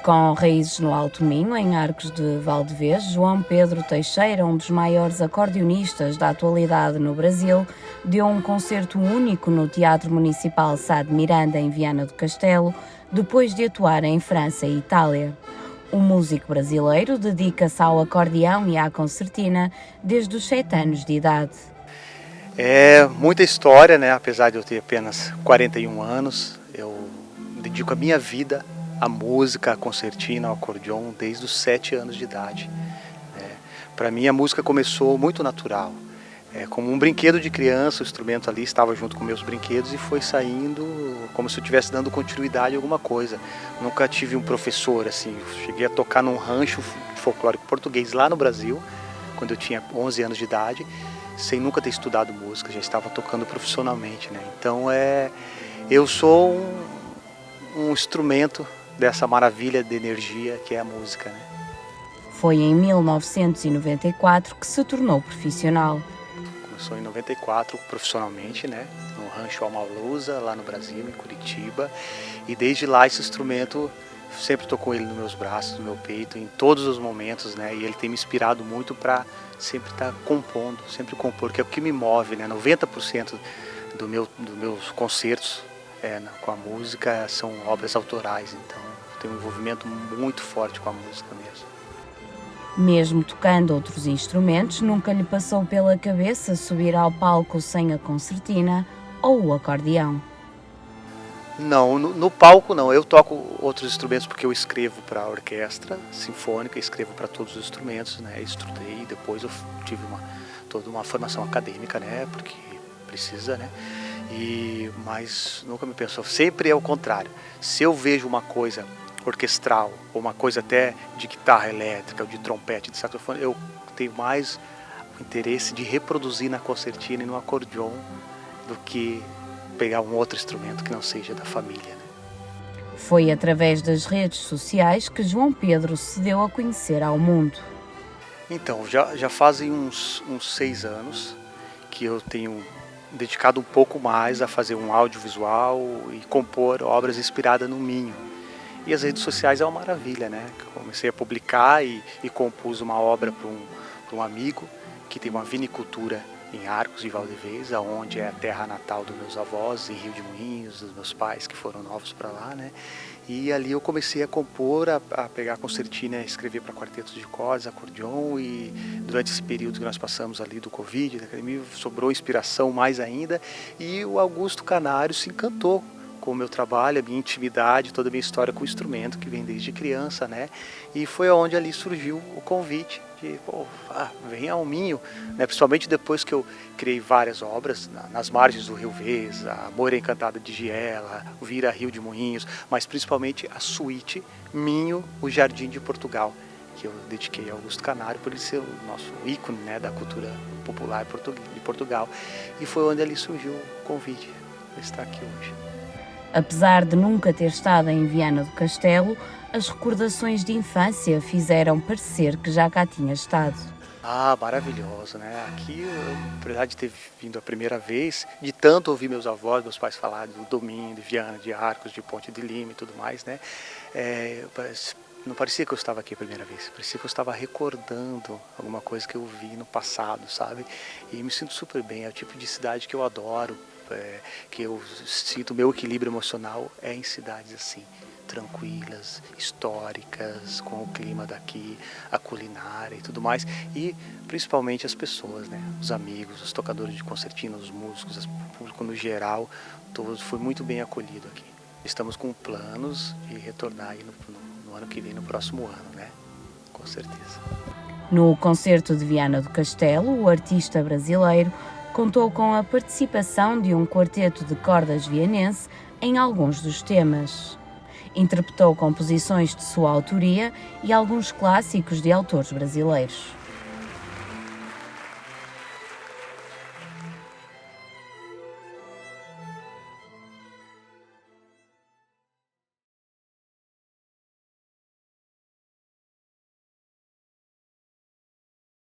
Com raízes no Alto Minho, em Arcos de Valdevez, João Pedro Teixeira, um dos maiores acordeonistas da atualidade no Brasil, deu um concerto único no Teatro Municipal Sá de Miranda, em Viana do Castelo, depois de atuar em França e Itália. O músico brasileiro dedica-se ao acordeão e à concertina desde os 7 anos de idade. É muita história, né? Apesar de eu ter apenas 41 anos, eu dedico a minha vida à música, à concertina, ao acordeon desde os 7 anos de idade. Para mim a música começou muito natural. Como um brinquedo de criança, o instrumento ali estava junto com meus brinquedos e foi saindo como se eu estivesse dando continuidade a alguma coisa. Nunca tive um professor assim. Eu cheguei a tocar num rancho folclórico português lá no Brasil, quando eu tinha 11 anos de idade, sem nunca ter estudado música, já estava tocando profissionalmente, né? Então eu sou um instrumento dessa maravilha de energia que é a música, né? Foi em 1994 que se tornou profissional. Começou em 94 profissionalmente, né? No Rancho Almalusa, lá no Brasil, em Curitiba. E desde lá esse instrumento sempre tô com ele nos meus braços, no meu peito, em todos os momentos, né? E ele tem me inspirado muito para sempre estar compondo, sempre compor, que é o que me move, né? 90% dos meus concertos com a música são obras autorais, então tem um envolvimento muito forte com a música mesmo. Mesmo tocando outros instrumentos, nunca lhe passou pela cabeça subir ao palco sem a concertina ou o acordeão. Não, no palco não. Eu toco outros instrumentos porque eu escrevo para a orquestra sinfônica, escrevo para todos os instrumentos, né? Estudei, depois eu tive toda uma formação acadêmica, né? Porque precisa, né? Mas nunca me pensou. Sempre é o contrário. Se eu vejo uma coisa orquestral ou uma coisa até de guitarra elétrica, ou de trompete, de saxofone, eu tenho mais o interesse de reproduzir na concertina e no acordeon do que pegar um outro instrumento que não seja da família, né? Foi através das redes sociais que João Pedro se deu a conhecer ao mundo. Então, já fazem uns 6 anos que eu tenho dedicado um pouco mais a fazer um audiovisual e compor obras inspiradas no Minho. E as redes sociais é uma maravilha, né? Comecei a publicar e compus uma obra para um amigo que tem uma vinicultura em Arcos de Valdevez, onde é a terra natal dos meus avós, em Rio de Moinhos, dos meus pais que foram novos para lá, né? E ali eu comecei a compor, a pegar a concertina, a escrever para quartetos de cordas, acordeon, e durante esse período que nós passamos ali do Covid, da academia, sobrou inspiração mais ainda, e o Augusto Canário se encantou com o meu trabalho, a minha intimidade, toda a minha história com o instrumento, que vem desde criança, né? E foi onde ali surgiu o convite de, vem ao Minho, né? Principalmente depois que eu criei várias obras nas margens do Rio Vez, a Moira Encantada de Giela, o Vira Rio de Moinhos, mas principalmente a suíte Minho, o Jardim de Portugal, que eu dediquei ao Augusto Canário por ele ser o nosso ícone, né, da cultura popular de Portugal. E foi onde ali surgiu o convite para estar aqui hoje. Apesar de nunca ter estado em Viana do Castelo, as recordações de infância fizeram parecer que já cá tinha estado. Maravilhoso, né? Aqui, apesar de ter vindo a primeira vez, de tanto ouvir meus avós, meus pais falar do Domingo, de Viana, de Arcos, de Ponte de Lima e tudo mais, né? Não parecia que eu estava aqui a primeira vez, parecia que eu estava recordando alguma coisa que eu vi no passado, sabe? E me sinto super bem, é o tipo de cidade que eu adoro, que eu sinto o meu equilíbrio emocional em cidades assim, tranquilas, históricas, com o clima daqui, a culinária e tudo mais, e principalmente as pessoas, né? Os amigos, os tocadores de concertina, os músicos, o público no geral, todos, foi muito bem acolhido aqui. Estamos com planos de retornar aí no ano que vem, no próximo ano, né? Com certeza. No concerto de Viana do Castelo, o artista brasileiro contou com a participação de um quarteto de cordas vianense em alguns dos temas. Interpretou composições de sua autoria e alguns clássicos de autores brasileiros.